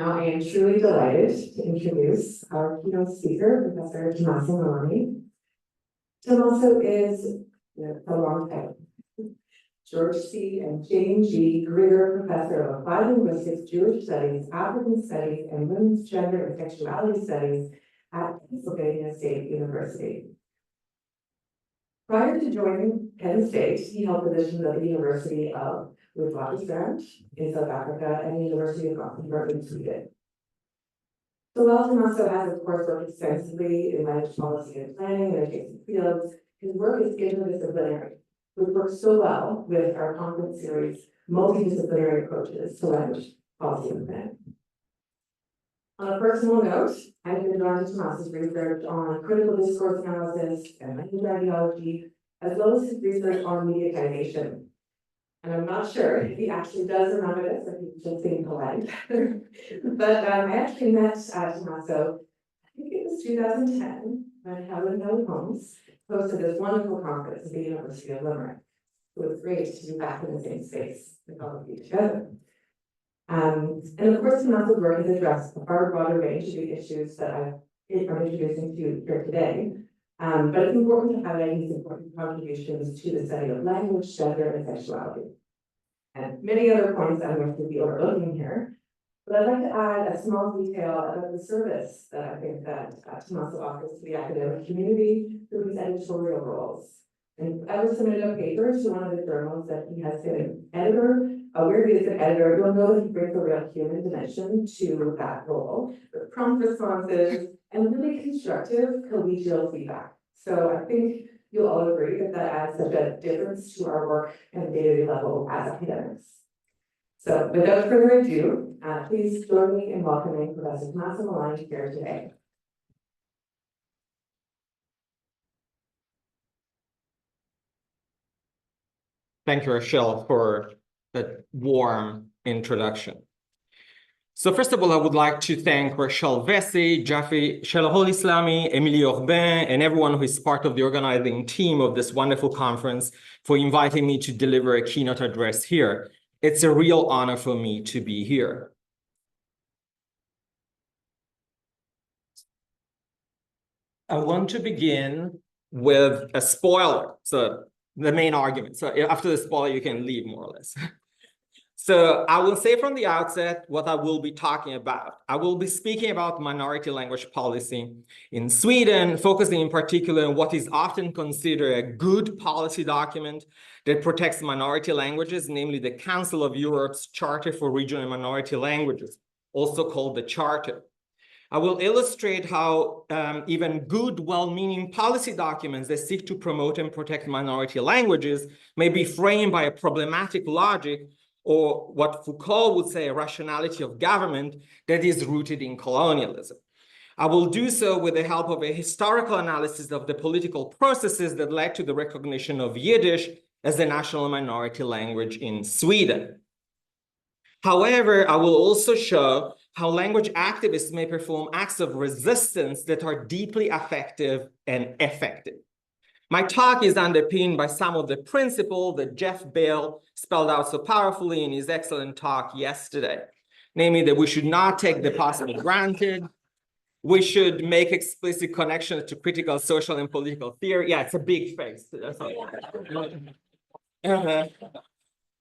Now, I am truly delighted to introduce our keynote speaker, Professor Tommaso Milani. Tommaso is a long title. George C. and Jane G. Greer Professor of Applied Linguistics, Jewish Studies, African Studies, and Women's Gender and Sexuality Studies at Pennsylvania State University. Prior to joining Penn State, he held positions at the University of Witwatersrand in South Africa and the University of Gothenburg in Sweden. So while Tommaso has, of course, worked extensively in language policy and planning and adjacent fields, his work is interdisciplinary, which works so well with our conference series, Multidisciplinary Approaches to Language Policy and Planning. On a personal note, I've been drawn to Tommaso's research on critical discourse analysis and language ideology, as well as his research on mediatization. And I'm not sure if he actually does remember this, or he's just being polite. But I actually met Tommaso, I think it was 2010, when Helen Holmes hosted this wonderful conference at the University of Limerick. It was great to be back in the same space with all of you together. And of course, Tommaso's work has addressed a far broader range of the issues that I'm introducing to you here today. But it's important to highlight his important contributions to the study of language, gender, and sexuality. And many other points I'm going to be overlooking here. But I'd like to add a small detail about the service that I think that Tommaso offers to the academic community through his editorial roles. And I was submitted a paper to one of the journals that he has been an editor. Where he is an editor, you'll know that he brings a real human dimension to that role, with prompt responses and really constructive collegial feedback. So I think you'll all agree that that adds such a difference to our work at a day-to-day level as academics. So without further ado, please join me in welcoming Professor Tommaso Milani here today. Thank you, Rochelle, for that warm introduction. So first of all, I would like to thank Rochelle Vesey, Jaffe Shalahol-Islami, Emilie Orbin, and everyone who is part of the organizing team of this wonderful conference for inviting me to deliver a keynote address here. It's a real honor for me to be here. I want to begin with a spoiler. So the main argument. So after the spoiler, you can leave more or less. So I will say from the outset what I will be talking about. I will be speaking about minority language policy in Sweden, focusing in particular on what is often considered a good policy document that protects minority languages, namely the Council of Europe's Charter for Regional and Minority Languages, also called the Charter. I will illustrate how even good, well-meaning policy documents that seek to promote and protect minority languages may be framed by a problematic logic, or what Foucault would say a rationality of government that is rooted in colonialism. I will do so with the help of a historical analysis of the political processes that led to the recognition of Yiddish as the national minority language in Sweden. However, I will also show how language activists may perform acts of resistance that are deeply effective and effective. My talk is underpinned by some of the principles that Jeff Bale spelled out so powerfully in his excellent talk yesterday, namely that we should not take the past for granted. We should make explicit connections to critical social and political theory. Yeah, it's a big face.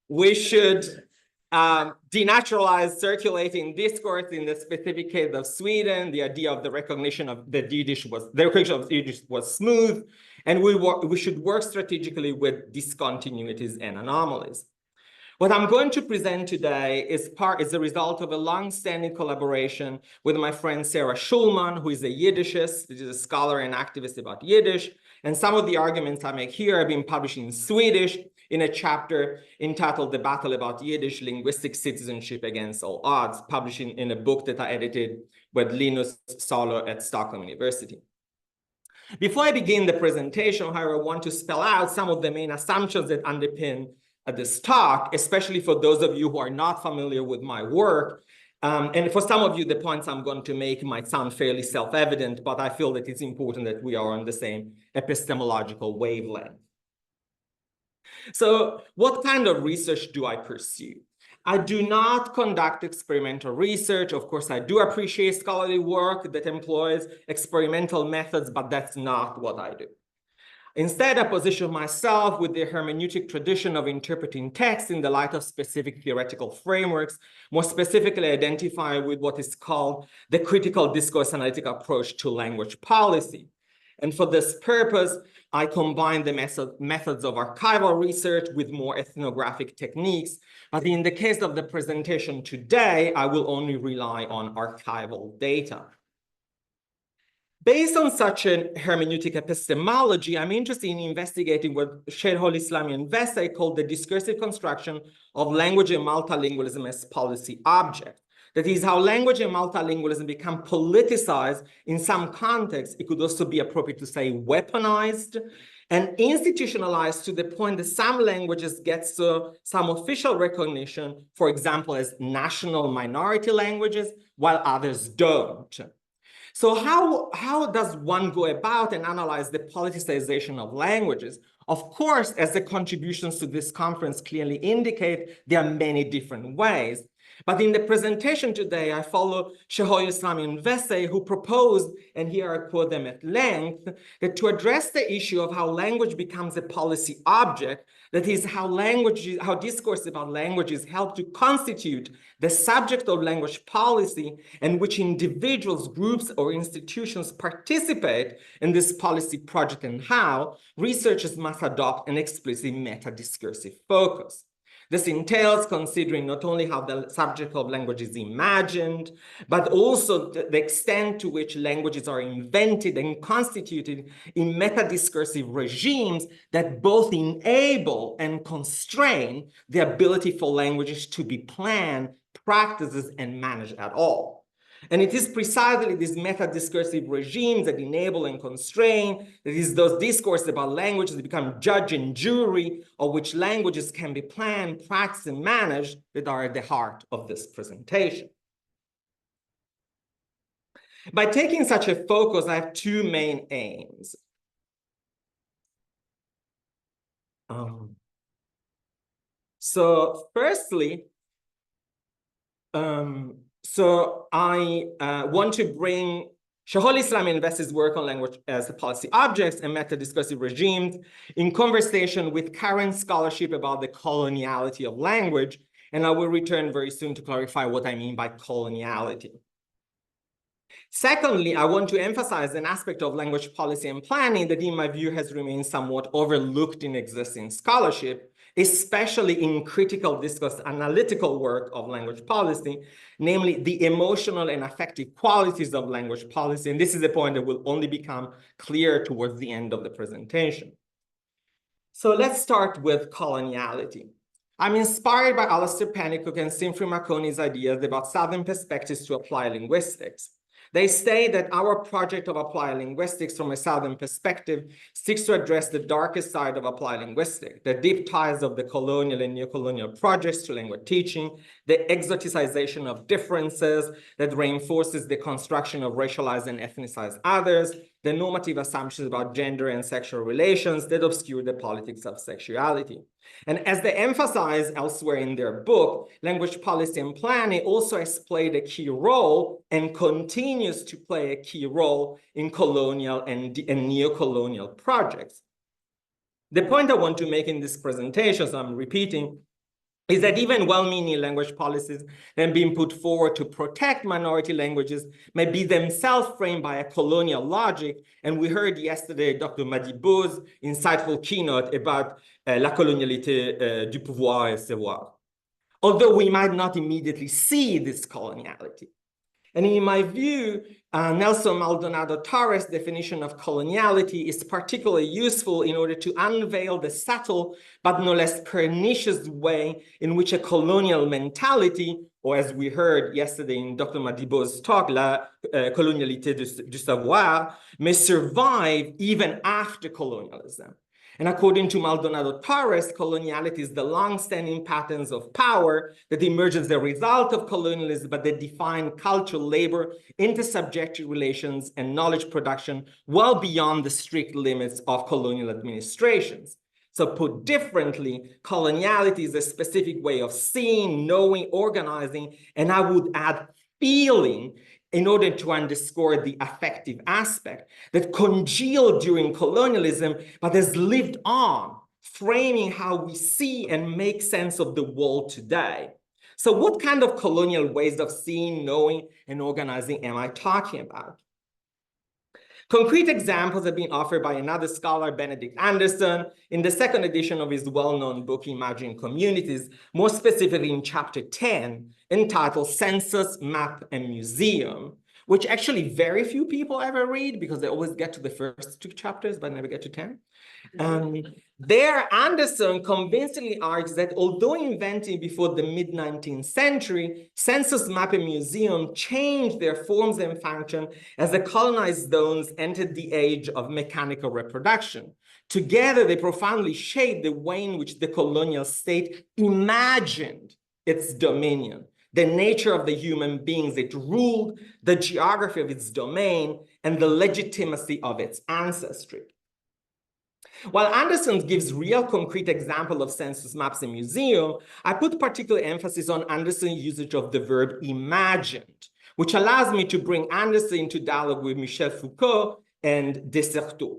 We should denaturalize circulating discourse in the specific case of Sweden. The idea of the recognition of the Yiddish was smooth, and we should work strategically with discontinuities and anomalies. What I'm going to present today is a result of a long-standing collaboration with my friend Sarah Schulman, who is a Yiddishist, which is a scholar and activist about Yiddish. And some of the arguments I make here have been published in Swedish in a chapter entitled The Battle About Yiddish, Linguistic Citizenship Against All Odds, published in a book that I edited with Linus Salo at Stockholm University. Before I begin the presentation, however, I want to spell out some of the main assumptions that underpin this talk, especially for those of you who are not familiar with my work. And for some of you, the points I'm going to make might sound fairly self-evident, but I feel that it's important that we are on the same epistemological wavelength. So what kind of research do I pursue? I do not conduct experimental research. Of course, I do appreciate scholarly work that employs experimental methods, but that's not what I do. Instead, I position myself with the hermeneutic tradition of interpreting text in the light of specific theoretical frameworks, more specifically identify with what is called the critical discourse analytic approach to language policy. And for this purpose, I combine the methods of archival research with more ethnographic techniques. But in the case of the presentation today, I will only rely on archival data. Based on such a hermeneutic epistemology, I'm interested in investigating what Sheikh al-Islam Investe called the discursive construction of language and multilingualism as policy object. That is, how language and multilingualism become politicized in some contexts. It could also be appropriate to say weaponized and institutionalized to the point that some languages get some official recognition, for example, as national minority languages, while others don't. So how does one go about and analyze the politicization of languages? Of course, as the contributions to this conference clearly indicate, there are many different ways. But in the presentation today, I follow Sheikh al-Islam Investe, who proposed, and here I quote them at length, that to address the issue of how language becomes a policy object, that is, how discourse about languages help to constitute the subject of language policy, and which individuals, groups, or institutions participate in this policy project, and how researchers must adopt an explicit meta-discursive focus. This entails considering not only how the subject of language is imagined, but also the extent to which languages are invented and constituted in meta-discursive regimes that both enable and constrain the ability for languages to be planned, practices, and managed at all. And it is precisely these meta-discursive regimes that enable and constrain, that is those discourses about languages that become judge and jury, of which languages can be planned, practiced, and managed, that are at the heart of this presentation. By taking such a focus, I have two main aims. So firstly, so I want to bring Sheikh al-Islam Investe's work on language as a policy objects and meta-discursive regimes in conversation with current scholarship about the coloniality of language, and I will return very soon to clarify what I mean by coloniality. Secondly, I want to emphasize an aspect of language policy and planning that, in my view, has remained somewhat overlooked in existing scholarship, especially in critical discourse analytical work of language policy, namely the emotional and affective qualities of language policy. And this is a point that will only become clear towards the end of the presentation. So let's start with coloniality. I'm inspired by Alistair Pennycook and Simfrey Marconi's ideas about Southern perspectives to applied linguistics. They say that our project of applied linguistics from a Southern perspective seeks to address the darkest side of applied linguistics, the deep ties of the colonial and neocolonial projects to language teaching, the exoticization of differences that reinforces the construction of racialized and ethnicized others, the normative assumptions about gender and sexual relations that obscure the politics of sexuality. And as they emphasize elsewhere in their book, language policy and planning also has played a key role and continues to play a key role in colonial and neo-colonial projects. The point I want to make in this presentation, so I'm repeating, is that even well-meaning language policies that have been put forward to protect minority languages may be themselves framed by a colonial logic. And we heard yesterday Dr. Madibo's insightful keynote about la colonialité du pouvoir et savoir. Although we might not immediately see this coloniality. And in my view, Nelson Maldonado Torres' definition of coloniality is particularly useful in order to unveil the subtle but no less pernicious way in which a colonial mentality, or as we heard yesterday in Dr. Madibo's talk, la colonialité du savoir, may survive even after colonialism. And according to Maldonado Torres, coloniality is the long-standing patterns of power that emerge as the result of colonialism, but that define cultural, labor, intersubjective relations, and knowledge production well beyond the strict limits of colonial administrations. So put differently, coloniality is a specific way of seeing, knowing, organizing, and I would add feeling in order to underscore the affective aspect that congealed during colonialism, but has lived on, framing how we see and make sense of the world today. So what kind of colonial ways of seeing, knowing, and organizing am I talking about? Concrete examples have been offered by another scholar, Benedict Anderson, in the second edition of his well-known book, Imagining Communities, more specifically in chapter 10, entitled Census, Map, and Museum, which actually very few people ever read because they always get to the first 2 chapters, but never get to 10. There, Anderson convincingly argues that although invented before the mid-19th century, census, map, and museum changed their forms and function as the colonized zones entered the age of mechanical reproduction. Together, they profoundly shaped the way in which the colonial state imagined its dominion, the nature of the human beings it ruled, the geography of its domain, and the legitimacy of its ancestry. While Anderson gives real concrete example of census maps and museum, I put particular emphasis on Anderson's usage of the verb imagined, which allows me to bring Anderson into dialogue with Michel Foucault and Desserteaux.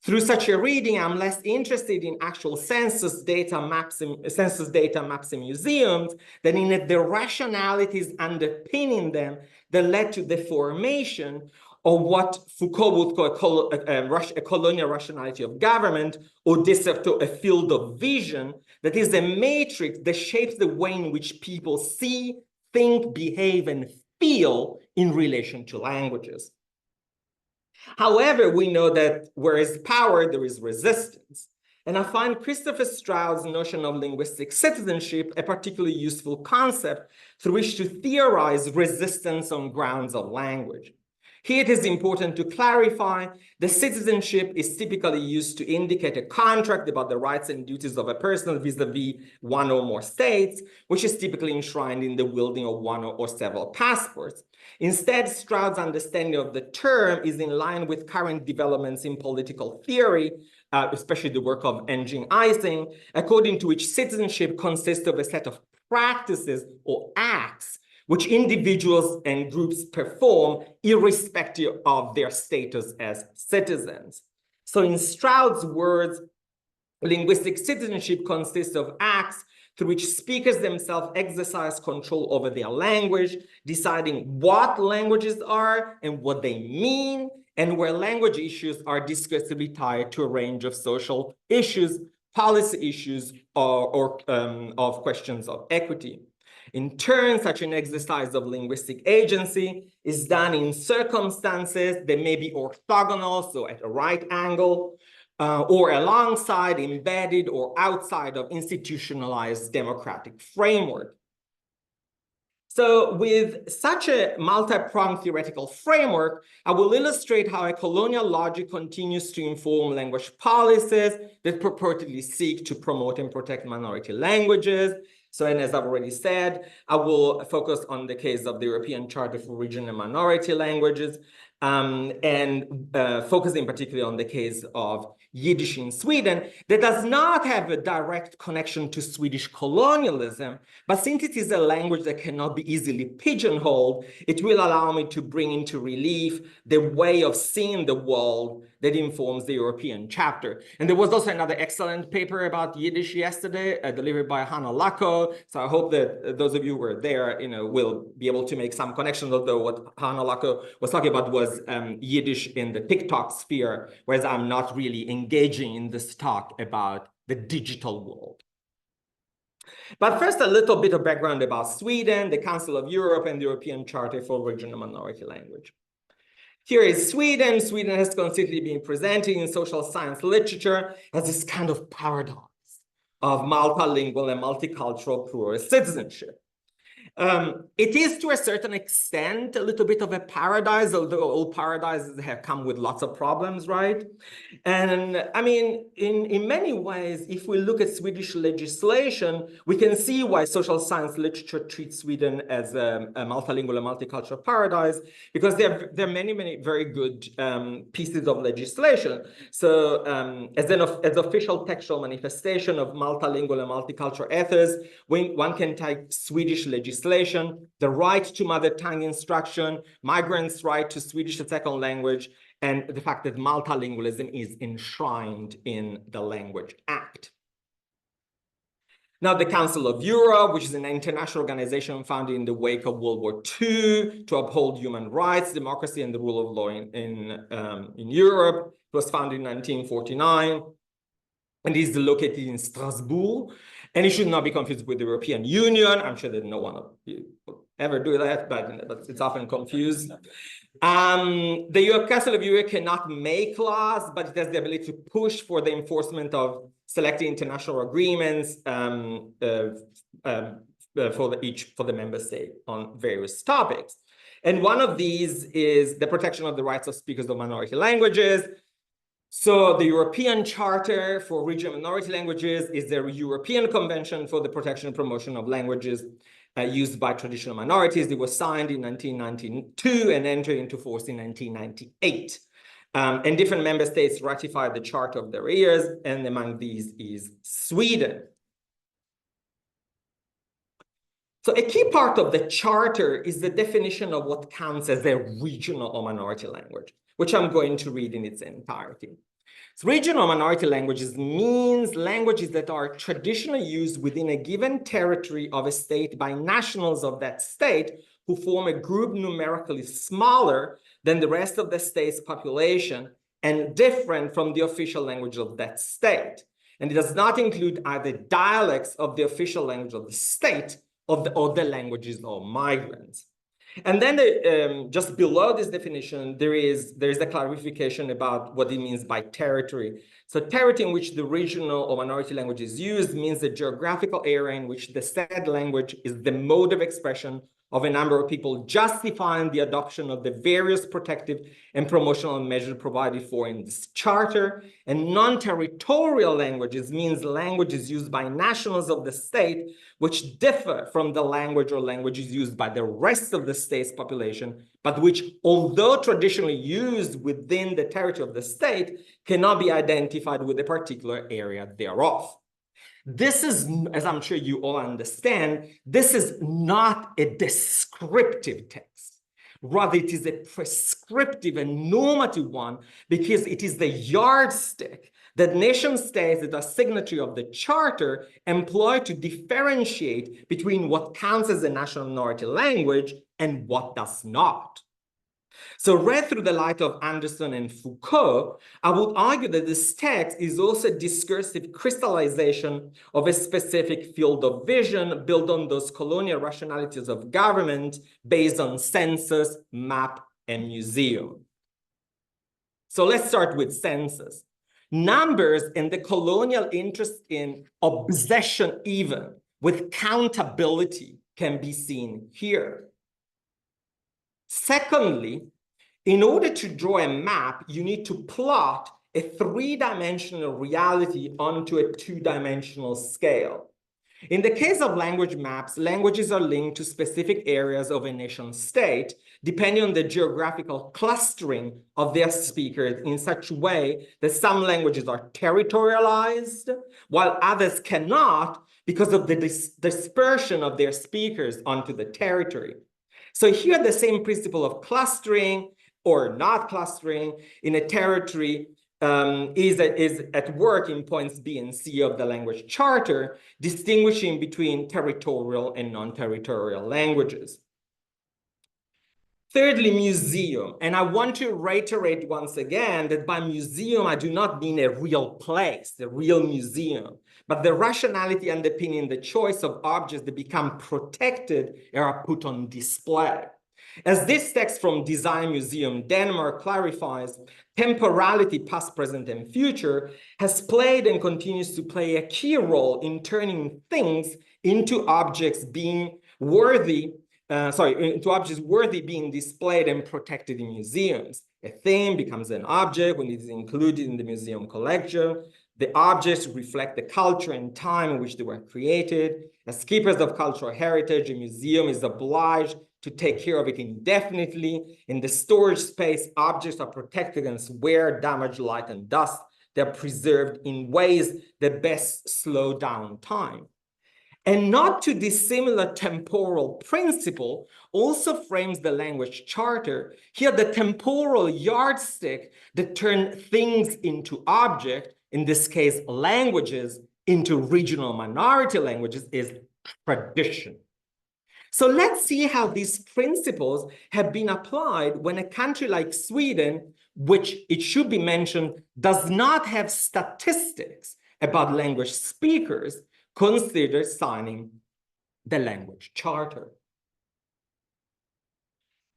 Through such a reading, I'm less interested in actual census data, maps, and museums than in the rationalities underpinning them that led to the formation or what Foucault would call a colonial rationality of government, or Desserteaux, a field of vision that is a matrix that shapes the way in which people see, think, behave, and feel in relation to languages. However, we know that where is power, there is resistance. And I find Christopher Stroud's notion of linguistic citizenship a particularly useful concept through which to theorize resistance on grounds of language. Here it is important to clarify that citizenship is typically used to indicate a contract about the rights and duties of a person vis-a-vis one or more states, which is typically enshrined in the wielding of one or several passports. Instead, Stroud's understanding of the term is in line with current developments in political theory, especially the work of Engin Eising, according to which citizenship consists of a set of practices or acts which individuals and groups perform irrespective of their status as citizens. So in Stroud's words, linguistic citizenship consists of acts through which speakers themselves exercise control over their language, deciding what languages are and what they mean, and where language issues are discursively tied to a range of social issues, policy issues, or of questions of equity. In turn, such an exercise of linguistic agency is done in circumstances that may be orthogonal, so at a right angle, or alongside, embedded, or outside of institutionalized democratic framework. So with such a multi-pronged theoretical framework, I will illustrate how a colonial logic continues to inform language policies that purportedly seek to promote and protect minority languages. So, and as I've already said, I will focus on the case of the European Charter for Regional and Minority Languages, and focusing particularly on the case of Yiddish in Sweden, that does not have a direct connection to Swedish colonialism, but since it is a language that cannot be easily pigeonholed, it will allow me to bring into relief the way of seeing the world that informs the European chapter. And there was also another excellent paper about Yiddish yesterday, delivered by Hannah Lacko. So I hope that those of you who were there, will be able to make some connections, although what Hannah Lacko was talking about was Yiddish in the TikTok sphere, whereas I'm not really engaging in this talk about the digital world. But first, a little bit of background about Sweden, the Council of Europe, and the European Charter for Regional Minority Language. Here is Sweden. Sweden has consistently been presented in social science literature as this kind of paradox of multilingual and multicultural pluralist citizenship. It is to a certain extent a little bit of a paradise, although all paradises have come with lots of problems, right? And I mean, in many ways, if we look at Swedish legislation, we can see why social science literature treats Sweden as a multilingual and multicultural paradise, because there are many, many very good pieces of legislation. So as official textual manifestation of multilingual and multicultural ethos, one can take Swedish legislation, the right to mother tongue instruction, migrants' right to Swedish as second language, and the fact that multilingualism is enshrined in the Language Act. Now, the Council of Europe, which is an international organization founded in the wake of World War II to uphold human rights, democracy, and the rule of law in Europe, it was founded in 1949, and is located in Strasbourg. And it should not be confused with the European Union. I'm sure that no one of you will ever do that, but it's often confused. The Council of Europe cannot make laws, but it has the ability to push for the enforcement of selected international agreements for the member state on various topics. And one of these is the protection of the rights of speakers of minority languages. So the European Charter for Regional Minority Languages is the European Convention for the Protection and Promotion of Languages used by traditional minorities. It was signed in 1992 and entered into force in 1998. And different member states ratified the Charter of their years, and among these is Sweden. So a key part of the Charter is the definition of what counts as a regional or minority language, which I'm going to read in its entirety. So regional minority languages means languages that are traditionally used within a given territory of a state by nationals of that state who form a group numerically smaller than the rest of the state's population and different from the official language of that state. And it does not include either dialects of the official language of the state or the other languages of migrants. And then just below this definition, there is a clarification about what it means by territory. So territory in which the regional or minority language is used means the geographical area in which the said language is the mode of expression of a number of people, justifying the adoption of the various protective and promotional measures provided for in this charter. And non-territorial languages means languages used by nationals of the state, which differ from the language or languages used by the rest of the state's population, but which, although traditionally used within the territory of the state, cannot be identified with a particular area thereof. This is, as I'm sure you all understand, this is not a descriptive text. Rather, it is a prescriptive and normative one because it is the yardstick that nation states that are signatory of the Charter employ to differentiate between what counts as a national minority language and what does not. So read through the light of Anderson and Foucault, I would argue that this text is also a discursive crystallization of a specific field of vision built on those colonial rationalities of government based on census, map, and museum. So let's start with census. Numbers and the colonial interest in obsession even with countability can be seen here. Secondly, in order to draw a map, you need to plot a three-dimensional reality onto a two-dimensional scale. In the case of language maps, languages are linked to specific areas of a nation state, depending on the geographical clustering of their speakers in such a way that some languages are territorialized, while others cannot because of the dispersion of their speakers onto the territory. So here the same principle of clustering or not clustering in a territory is at work in points B and C of the language charter, distinguishing between territorial and non-territorial languages. Thirdly, museum. And I want to reiterate once again that by museum, I do not mean a real place, a real museum, but the rationality underpinning the choice of objects that become protected and are put on display. As this text from Design Museum Denmark clarifies, temporality, past, present, and future, has played and continues to play a key role in turning things into objects being worthy being displayed and protected in museums. A thing becomes an object when it is included in the museum collection. The objects reflect the culture and time in which they were created. As keepers of cultural heritage, a museum is obliged to take care of it indefinitely. In the storage space, objects are protected against wear, damage, light, and dust. They're preserved in ways that best slow down time. And not too dissimilar temporal principle also frames the language charter. Here, the temporal yardstick that turns things into object, in this case, languages, into regional minority languages, is tradition. So let's see how these principles have been applied when a country like Sweden, which it should be mentioned, does not have statistics about language speakers, consider signing the language charter.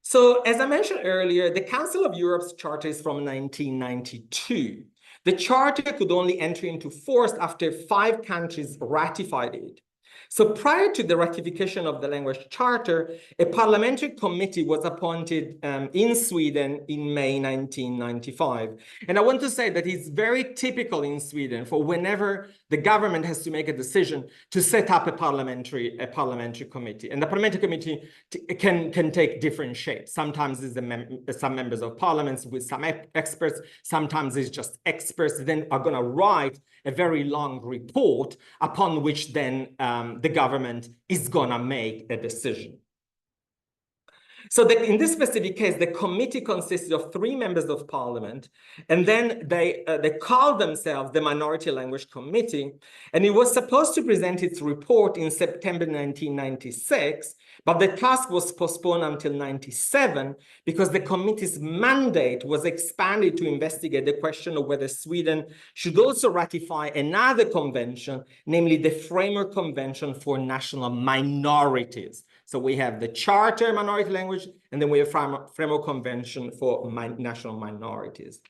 So as I mentioned earlier, the Council of Europe's charter is from 1992. The charter could only enter into force after 5 countries ratified it. So prior to the ratification of the language charter, a parliamentary committee was appointed in Sweden in May 1995. And I want to say that it's very typical in Sweden for whenever the government has to make a decision to set up a parliamentary committee. And the parliamentary committee can take different shapes. Sometimes it's some members of parliament with some experts. Sometimes it's just experts then are going to write a very long report upon which then the government is going to make a decision. So in this specific case, the committee consisted of 3 members of parliament, and then they called themselves the Minority Language Committee, and it was supposed to present its report in September 1996, but the task was postponed until 1997 because the committee's mandate was expanded to investigate the question of whether Sweden should also ratify another convention, namely the Framework Convention for National Minorities. So we have the Charter Minority Language, and then we have Framework Convention for National Minorities.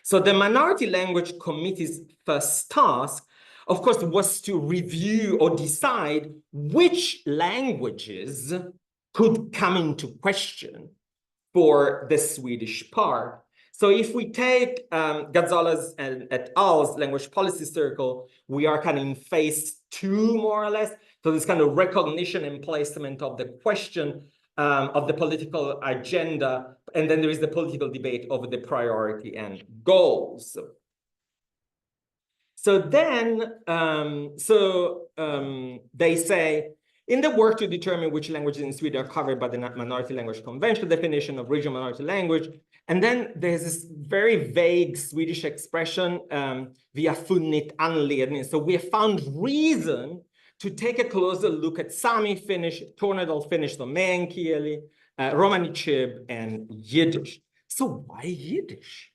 So the Minority Language Committee's first task, of course, was to review or decide which languages could come into question for the Swedish part. So if we take Gazzolla's and et al.'s language policy circle, we are kind of in phase 2, more or less. So this kind of recognition and placement of the question of the political agenda, and then there is the political debate over the priority and goals. So then, they say, in the work to determine which languages in Sweden are covered by the Minority Language Convention, definition of regional minority language, and then there's this very vague Swedish expression, vi har funnit anledning. So we have found reason to take a closer look at Sami Finnish, Tornedal Finnish, the Meänkieli, Romani Chib, and Yiddish. So why Yiddish?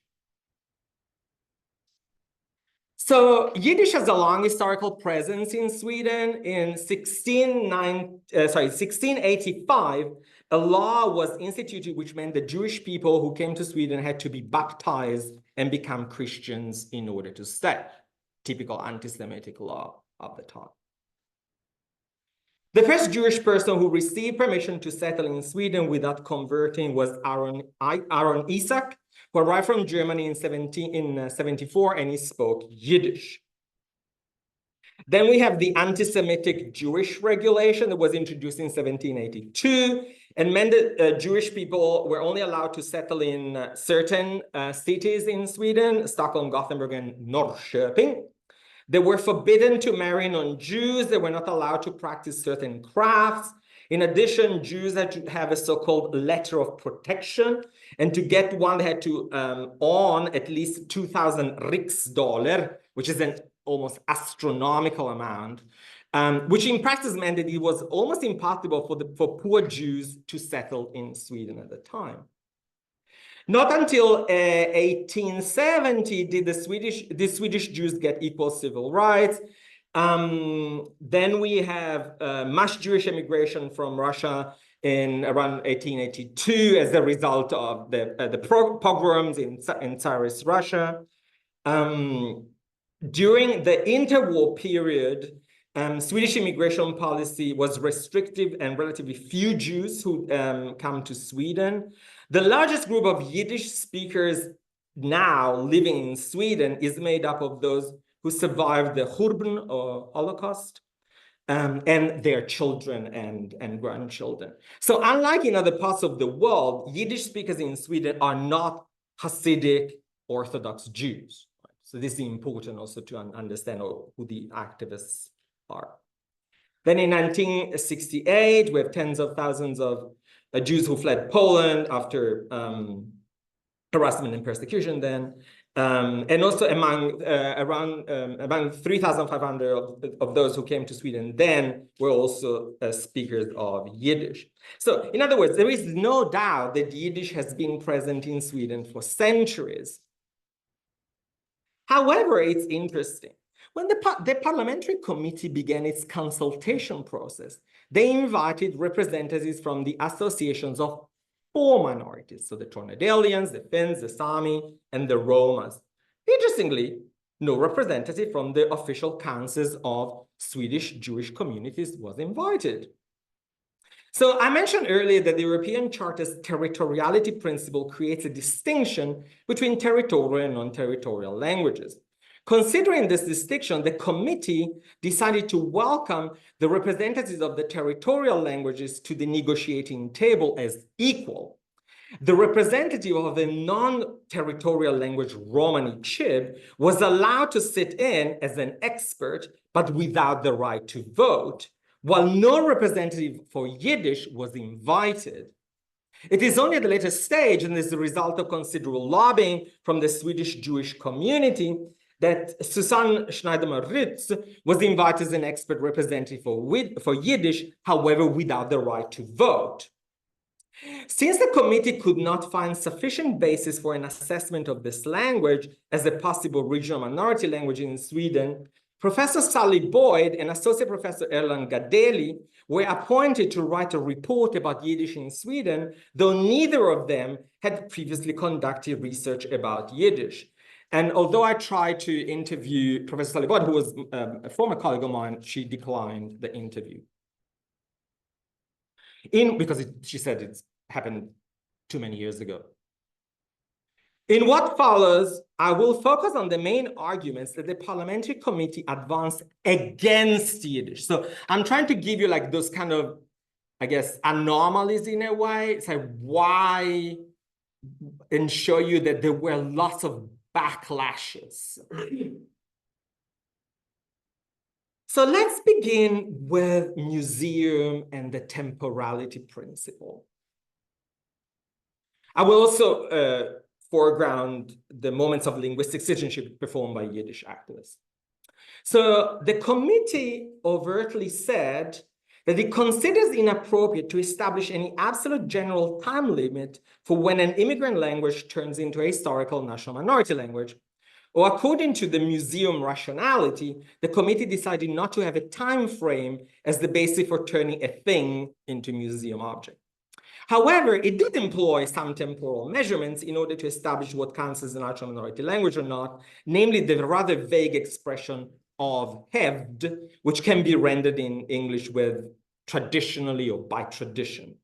So Yiddish has a long historical presence in Sweden. In 1685, a law was instituted which meant the Jewish people who came to Sweden had to be baptized and become Christians in order to stay. Typical anti-Semitic law of the time. The first Jewish person who received permission to settle in Sweden without converting was Aaron Isaac, who arrived from Germany in 1774, and he spoke Yiddish. Then we have the anti-Semitic Jewish regulation that was introduced in 1782, and meant that Jewish people were only allowed to settle in certain cities in Sweden, Stockholm, Gothenburg, and Norrköping. They were forbidden to marry non-Jews. They were not allowed to practice certain crafts. In addition, Jews had to have a so-called letter of protection. And to get one, they had to own at least 2,000 riksdaler, which is an almost astronomical amount, which in practice meant that it was almost impossible for poor Jews to settle in Sweden at the time. Not until 1870 did the Swedish Jews get equal civil rights. Then we have mass Jewish immigration from Russia in around 1882 as a result of the pogroms in Tsarist Russia. During the interwar period, Swedish immigration policy was restrictive and relatively few Jews who come to Sweden. The largest group of Yiddish speakers now living in Sweden is made up of those who survived the Churban or Holocaust, and their children and grandchildren. So unlike in other parts of the world, Yiddish speakers in Sweden are not Hasidic Orthodox Jews. So this is important also to understand who the activists are. Then in 1968, we have tens of thousands of Jews who fled Poland after harassment and persecution then. And also among 3,500 of those who came to Sweden then were also speakers of Yiddish. So in other words, there is no doubt that Yiddish has been present in Sweden for centuries. However, it's interesting. When the parliamentary committee began its consultation process, they invited representatives from the associations of 4 minorities, so the Tornedalians, the Finns, the Sami, and the Romas. Interestingly, no representative from the official councils of Swedish Jewish communities was invited. So I mentioned earlier that the European Charter's territoriality principle creates a distinction between territorial and non-territorial languages. Considering this distinction, the committee decided to welcome the representatives of the territorial languages to the negotiating table as equal. The representative of the non-territorial language Romani Chib was allowed to sit in as an expert, but without the right to vote, while no representative for Yiddish was invited. It is only at the later stage, and as a result of considerable lobbying from the Swedish Jewish community, that Susanne Schneiderman-Ritz was invited as an expert representative for Yiddish, however, without the right to vote. Since the committee could not find sufficient basis for an assessment of this language as a possible regional minority language in Sweden, Professor Sally Boyd and Associate Professor Erland Gadeli were appointed to write a report about Yiddish in Sweden, though neither of them had previously conducted research about Yiddish. And although I tried to interview Professor Sally Boyd, who was a former colleague of mine, she declined the interview. Because she said it's happened too many years ago. In what follows, I will focus on the main arguments that the parliamentary committee advanced against Yiddish. So I'm trying to give you like those kind of, I guess, anomalies in a way, say why, and show you that there were lots of backlashes. So let's begin with museum and the temporality principle. I will also foreground the moments of linguistic citizenship performed by Yiddish activists. So the committee overtly said that it considers inappropriate to establish any absolute general time limit for when an immigrant language turns into a historical national minority language. Or according to the museum rationality, the committee decided not to have a time frame as the basis for turning a thing into museum object. However, it did employ some temporal measurements in order to establish what counts as a national minority language or not, namely the rather vague expression of hevd, which can be rendered in English with traditionally or by tradition.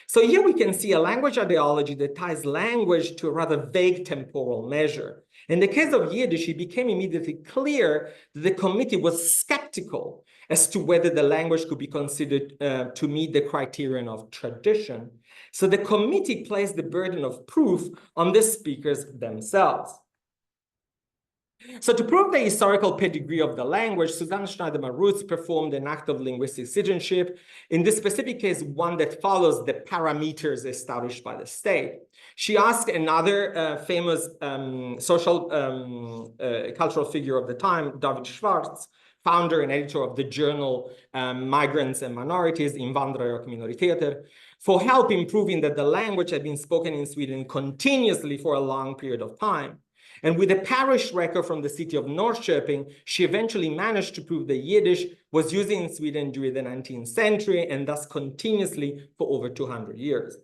So here we can see a language ideology that ties language to a rather vague temporal measure. In the case of Yiddish, it became immediately clear that the committee was skeptical as to whether the language could be considered to meet the criterion of tradition. So the committee placed the burden of proof on the speakers themselves. So to prove the historical pedigree of the language, Susanne Schneiderman-Ritz performed an act of linguistic citizenship, in this specific case, one that follows the parameters established by the state. She asked another famous social cultural figure of the time, David Schwartz, founder and editor of the journal Migrants and Minorities, Invandrare och Minoriteter, for help in proving that the language had been spoken in Sweden continuously for a long period of time. And with a parish record from the city of Norrköping, she eventually managed to prove that Yiddish was used in Sweden during the 19th century and thus continuously for over 200 years.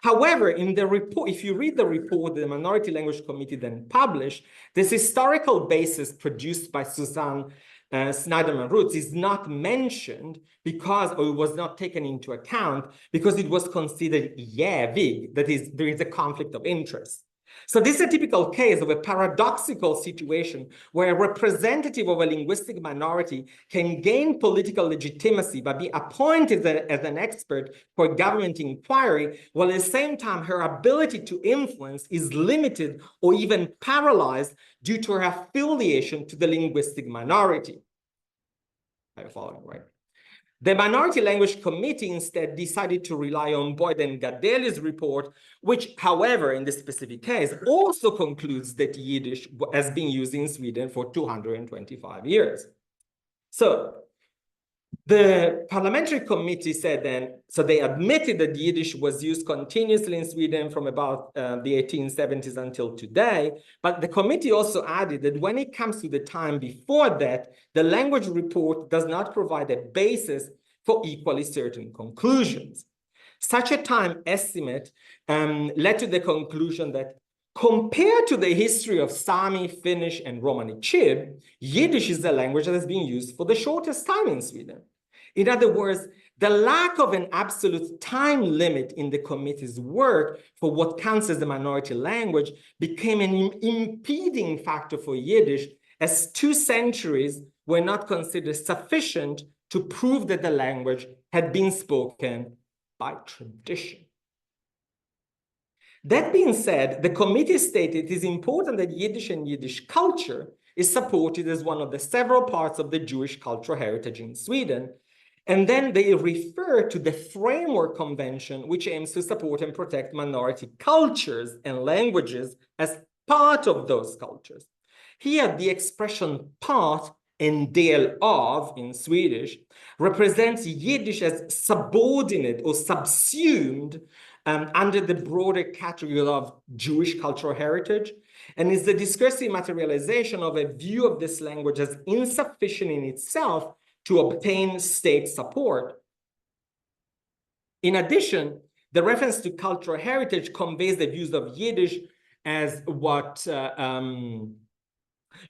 However, in the report, if you read the report the Minority Language Committee then published, this historical basis produced by Susanne Schneiderman roots is not mentioned because, or it was not taken into account because it was considered jävig, that is, there is a conflict of interest. So this is a typical case of a paradoxical situation where a representative of a linguistic minority can gain political legitimacy by being appointed as an expert for government inquiry, while at the same time her ability to influence is limited or even paralyzed due to her affiliation to the linguistic minority. Are you following, right? The Minority Language Committee instead decided to rely on Boyd and Gadeli's report, which, however, in this specific case, also concludes that Yiddish has been used in Sweden for 225 years. So the parliamentary committee said then, so they admitted that Yiddish was used continuously in Sweden from about the 1870s until today, but the committee also added that when it comes to the time before that, the language report does not provide a basis for equally certain conclusions. Such a time estimate led to the conclusion that compared to the history of Sami, Finnish, and Romani Chib, Yiddish is the language that has been used for the shortest time in Sweden. In other words, the lack of an absolute time limit in the committee's work for what counts as a minority language became an impeding factor for Yiddish, as 2 centuries were not considered sufficient to prove that the language had been spoken by tradition. That being said, the committee stated it is important that Yiddish and Yiddish culture is supported as one of the several parts of the Jewish cultural heritage in Sweden. And then they refer to the Framework Convention, which aims to support and protect minority cultures and languages as part of those cultures. Here, the expression part and del av in Swedish represents Yiddish as subordinate or subsumed under the broader category of Jewish cultural heritage, and is the discursive materialization of a view of this language as insufficient in itself to obtain state support. In addition, the reference to cultural heritage conveys the views of Yiddish as what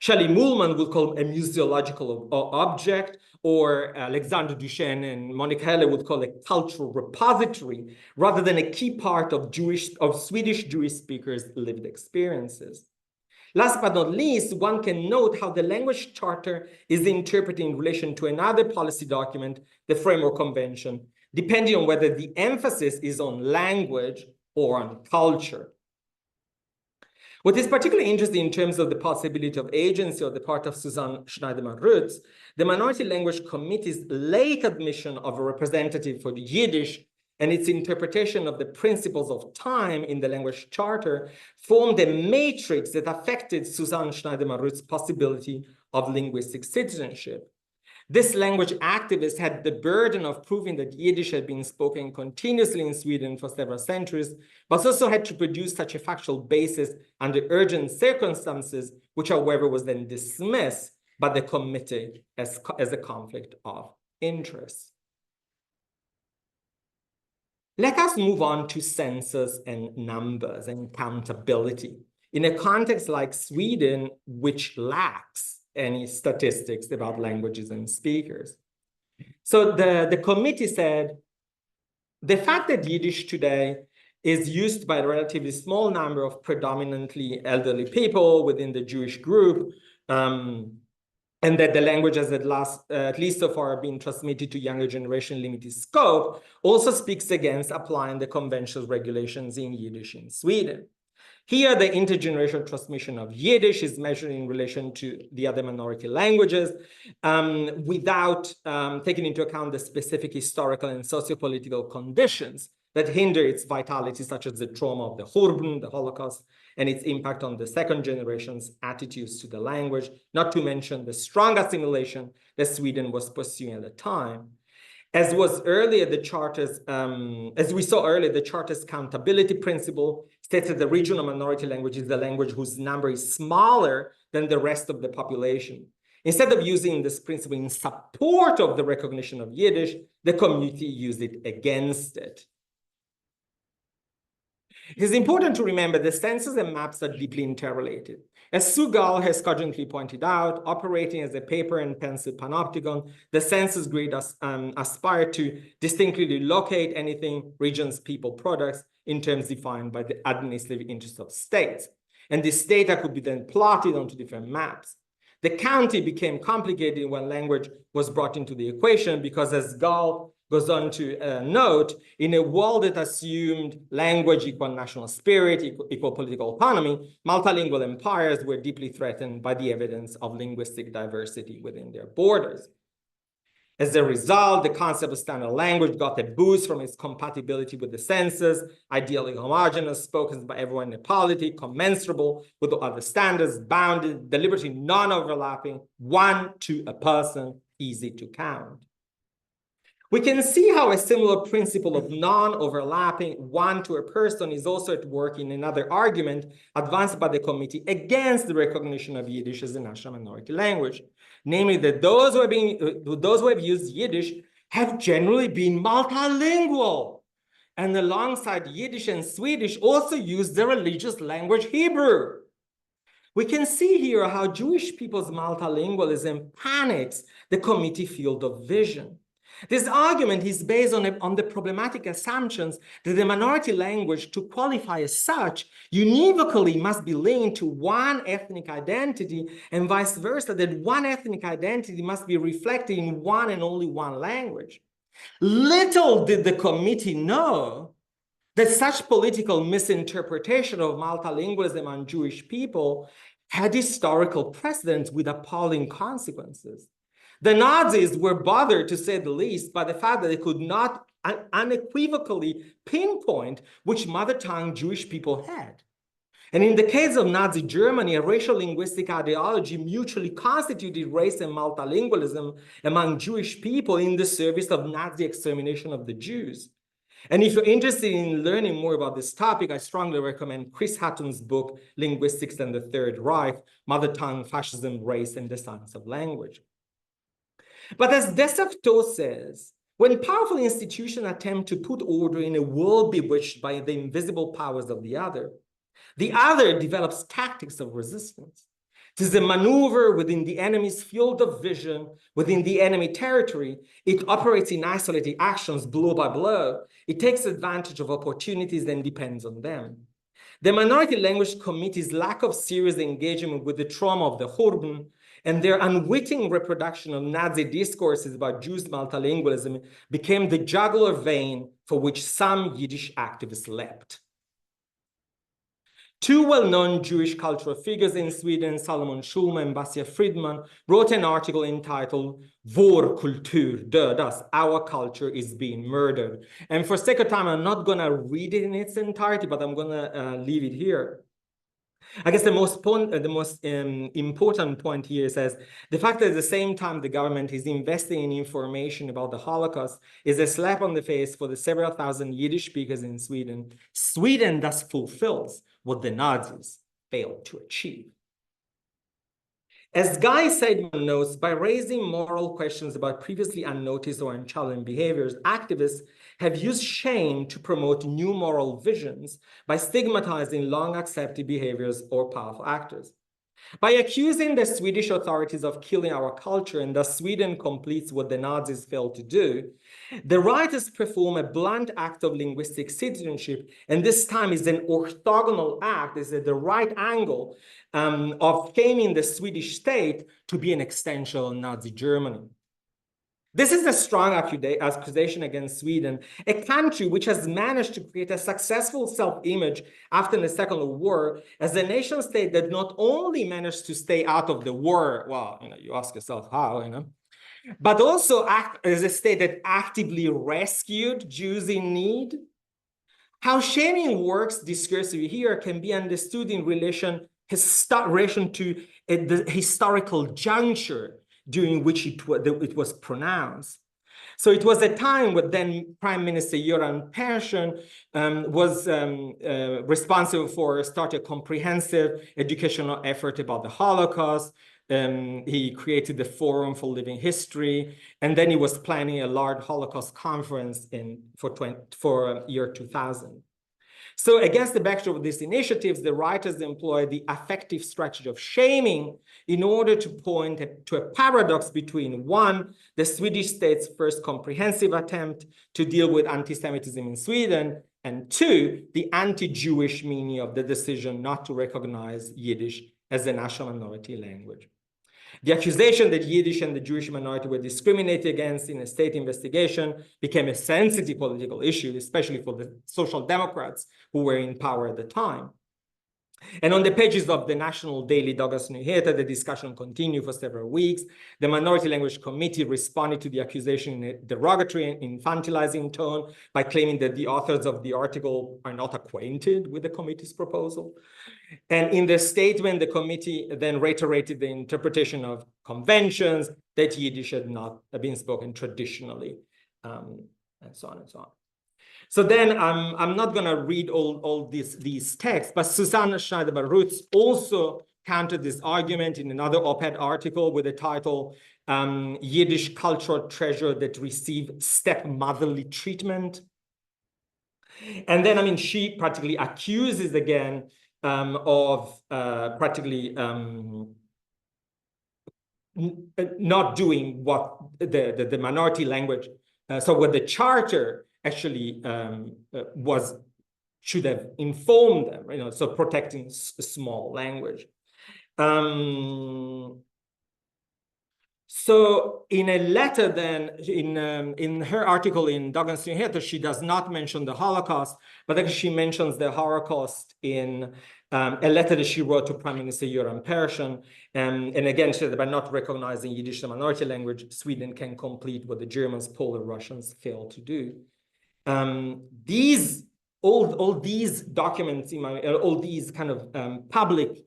Shelley Muhlman would call a museological object, or Alexander Duchesne and Monica Heller would call a cultural repository, rather than a key part of Swedish Jewish speakers' lived experiences. Last but not least, one can note how the language charter is interpreted in relation to another policy document, the Framework Convention, depending on whether the emphasis is on language or on culture. What is particularly interesting in terms of the possibility of agency on the part of Susanne Schneiderman-Rutz, the Minority Language Committee's late admission of a representative for the Yiddish and its interpretation of the principles of time in the language charter formed a matrix that affected Susanne Schneiderman-Rutz's possibility of linguistic citizenship. This language activist had the burden of proving that Yiddish had been spoken continuously in Sweden for several centuries, but also had to produce such a factual basis under urgent circumstances, which, however, was then dismissed by the committee as a conflict of interest. Let us move on to census and numbers and accountability in a context like Sweden, which lacks any statistics about languages and speakers. So the committee said, the fact that Yiddish today is used by a relatively small number of predominantly elderly people within the Jewish group, and that the language has at least so far been transmitted to younger generation limited scope, also speaks against applying the conventional regulations in Yiddish in Sweden. Here, the intergenerational transmission of Yiddish is measured in relation to the other minority languages without taking into account the specific historical and sociopolitical conditions that hinder its vitality, such as the trauma of the Churban, the Holocaust, and its impact on the second generation's attitudes to the language, not to mention the strong assimilation that Sweden was pursuing at the time. As was earlier, the charter's, as we saw earlier, the charter's accountability principle states that the regional minority language is the language whose number is smaller than the rest of the population. Instead of using this principle in support of the recognition of Yiddish, the community used it against it. It is important to remember that census and maps are deeply interrelated. As Sue Gall has cogently pointed out, operating as a paper and pencil panopticon, the census grid aspire to distinctly locate anything, regions, people, products in terms defined by the administrative interests of states. And this data could be then plotted onto different maps. The county became complicated when language was brought into the equation because, as Gall goes on to note, in a world that assumed language equal national spirit, equal political autonomy, multilingual empires were deeply threatened by the evidence of linguistic diversity within their borders. As a result, the concept of standard language got a boost from its compatibility with the census, ideally homogeneous, spoken by everyone in a polity, commensurable with the other standards, bounded, deliberately non-overlapping, one to a person, easy to count. We can see how a similar principle of non-overlapping one to a person is also at work in another argument advanced by the committee against the recognition of Yiddish as a national minority language, namely that those who have used Yiddish have generally been multilingual, and alongside Yiddish and Swedish also use the religious language Hebrew. We can see here how Jewish people's multilingualism panics the committee field of vision. This argument is based on the problematic assumptions that the minority language, to qualify as such, univocally must be linked to one ethnic identity, and vice versa, that one ethnic identity must be reflected in one and only one language. Little did the committee know that such political misinterpretation of multilingualism among Jewish people had historical precedents with appalling consequences. The Nazis were bothered, to say the least, by the fact that they could not unequivocally pinpoint which mother tongue Jewish people had. And in the case of Nazi Germany, a racial linguistic ideology mutually constituted race and multilingualism among Jewish people in the service of Nazi extermination of the Jews. And if you're interested in learning more about this topic, I strongly recommend Chris Hatton's book, Linguistics and the Third Reich, Mother Tongue, Fascism, Race, and the Science of Language. But as Desafto says, when powerful institutions attempt to put order in a world bewitched by the invisible powers of the other develops tactics of resistance. It is a maneuver within the enemy's field of vision, within the enemy territory. It operates in isolated actions, blow by blow. It takes advantage of opportunities and depends on them. The Minority Language Committee's lack of serious engagement with the trauma of the Hurban and their unwitting reproduction of Nazi discourses about Jews' multilingualism became the jugular vein for which some Yiddish activists leapt. Two well-known Jewish cultural figures in Sweden, Salomon Schulman and Basia Friedman, wrote an article entitled Vår kultur dödas, Our Culture is Being Murdered. And for sake of time, I'm not going to read it in its entirety, but I'm going to leave it here. I guess the most important point here says the fact that at the same time the government is investing in information about the Holocaust is a slap on the face for the several thousand Yiddish speakers in Sweden. Sweden thus fulfills what the Nazis failed to achieve. As Guy Seidman notes, by raising moral questions about previously unnoticed or unchallenged behaviors, activists have used shame to promote new moral visions by stigmatizing long-accepted behaviors or powerful actors. By accusing the Swedish authorities of killing our culture and thus Sweden completes what the Nazis failed to do, the writers perform a blunt act of linguistic citizenship, and this time is an orthogonal act, is at the right angle of shaming the Swedish state to be an extension of Nazi Germany. This is a strong accusation against Sweden, a country which has managed to create a successful self-image after the Second World War as a nation state that not only managed to stay out of the war, well, you ask yourself how, but also act as a state that actively rescued Jews in need. How shaming works discursively here can be understood in relation to the historical juncture during which it was pronounced. So it was a time when then Prime Minister Göran Persson was responsible for starting a comprehensive educational effort about the Holocaust. He created the Forum for Living History, and then he was planning a large Holocaust conference for year 2000. So against the backdrop of these initiatives, the writers employ the affective strategy of shaming in order to point to a paradox between, one, the Swedish state's first comprehensive attempt to deal with anti-Semitism in Sweden, and two, the anti-Jewish meaning of the decision not to recognize Yiddish as a national minority language. The accusation that Yiddish and the Jewish minority were discriminated against in a state investigation became a sensitive political issue, especially for the Social Democrats who were in power at the time. And on the pages of the national daily Dagens Nyheter, the discussion continued for several weeks. The Minority Language Committee responded to the accusation in a derogatory and infantilizing tone by claiming that the authors of the article are not acquainted with the committee's proposal. And in the statement, the committee then reiterated the interpretation of conventions that Yiddish had not been spoken traditionally, and so on and so on. So then I'm not going to read all these texts, but Susanne Schneider-Barutz also countered this argument in another op-ed article with the title Yiddish Cultural Treasure That Received Stepmotherly Treatment. And then, I mean, she practically accuses again of practically not doing what the minority language, so what the charter actually should have informed them, you know, so protecting small language. So in a letter then, in her article in Dagens Nyheter, she does not mention the Holocaust, but actually she mentions the Holocaust in a letter that she wrote to Prime Minister Göran Persson. And again, she said, by not recognizing Yiddish as a minority language, Sweden can complete what the Germans, Poles, Russians failed to do. All these documents, all these kind of public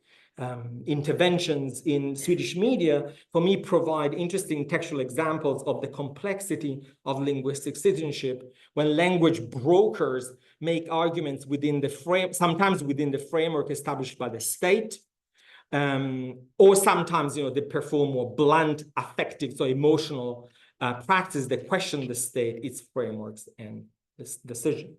interventions in Swedish media, for me, provide interesting textual examples of the complexity of linguistic citizenship when language brokers make arguments within the frame, sometimes within the framework established by the state, or sometimes, you know, they perform more blunt, affective, so emotional practice that question the state, its frameworks, and this decision.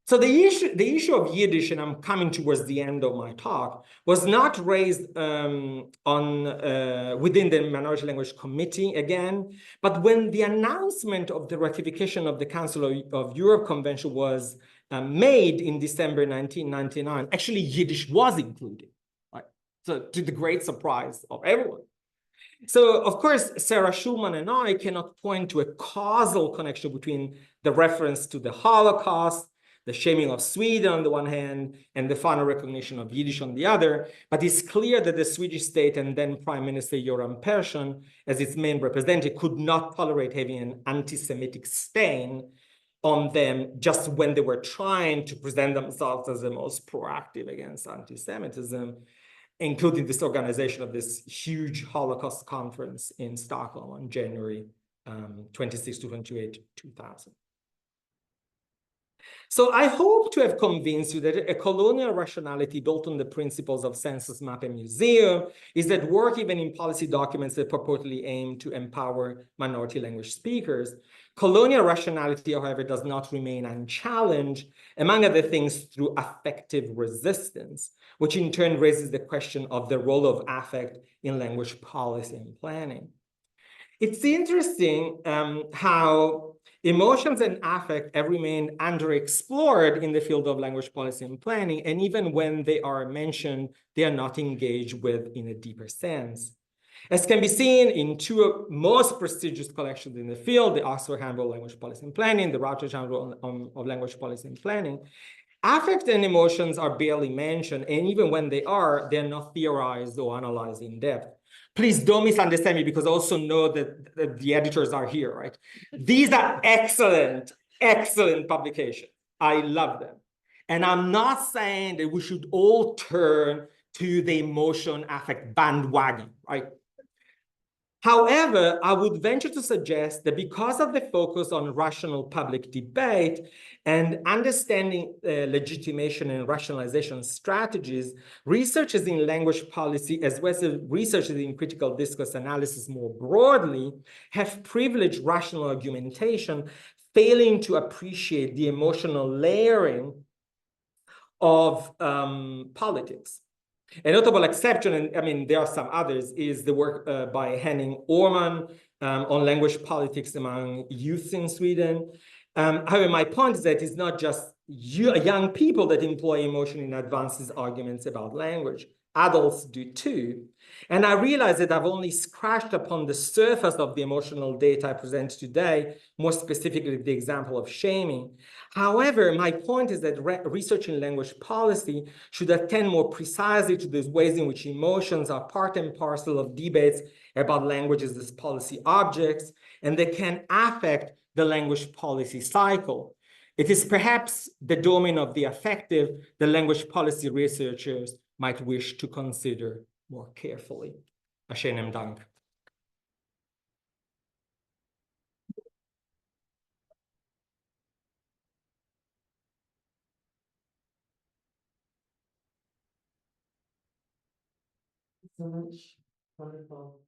So the issue of Yiddish, and I'm coming towards the end of my talk, was not raised within the Minority Language Committee again, but when the announcement of the ratification of the Council of Europe Convention was made in December 1999, actually Yiddish was included, right? So to the great surprise of everyone. So, of course, Sarah Schulman and I cannot point to a causal connection between the reference to the Holocaust, the shaming of Sweden on the one hand, and the final recognition of Yiddish on the other, but it's clear that the Swedish state and then Prime Minister Göran Persson, as its main representative, could not tolerate having an anti-Semitic stain on them just when they were trying to present themselves as the most proactive against anti-Semitism, including this organization of this huge Holocaust conference in Stockholm on January 26 to 28, 2000. So I hope to have convinced you that a colonial rationality built on the principles of census map and museum is at work even in policy documents that purportedly aim to empower minority language speakers. Colonial rationality, however, does not remain unchallenged, among other things, through affective resistance, which in turn raises the question of the role of affect in language policy and planning. It's interesting how emotions and affect have remained underexplored in the field of language policy and planning, and even when they are mentioned, they are not engaged with in a deeper sense. As can be seen in two most prestigious collections in the field, the Oxford Handbook of Language Policy and Planning, the Routledge Handbook of Language Policy and Planning, affect and emotions are barely mentioned, and even when they are, they're not theorized or analyzed in depth. Please don't misunderstand me, because also know that the editors are here, right? These are excellent, excellent publications. I love them. And I'm not saying that we should all turn to the emotion affect bandwagon, right? However, I would venture to suggest that because of the focus on rational public debate and understanding legitimation and rationalization strategies, researchers in language policy, as well as researchers in critical discourse analysis more broadly, have privileged rational argumentation, failing to appreciate the emotional layering of politics. A notable exception, and I mean, there are some others, is the work by Henning Orman on language politics among youth in Sweden. However, my point is that it's not just young people that employ emotion in advances arguments about language. Adults do too. And I realize that I've only scratched upon the surface of the emotional data I present today, more specifically the example of shaming. However, my point is that research in language policy should attend more precisely to those ways in which emotions are part and parcel of debates about languages as policy objects, and they can affect the language policy cycle. It is perhaps the domain of the affective the language policy researchers might wish to consider more carefully. Schönen Dank. So much. Wonderful.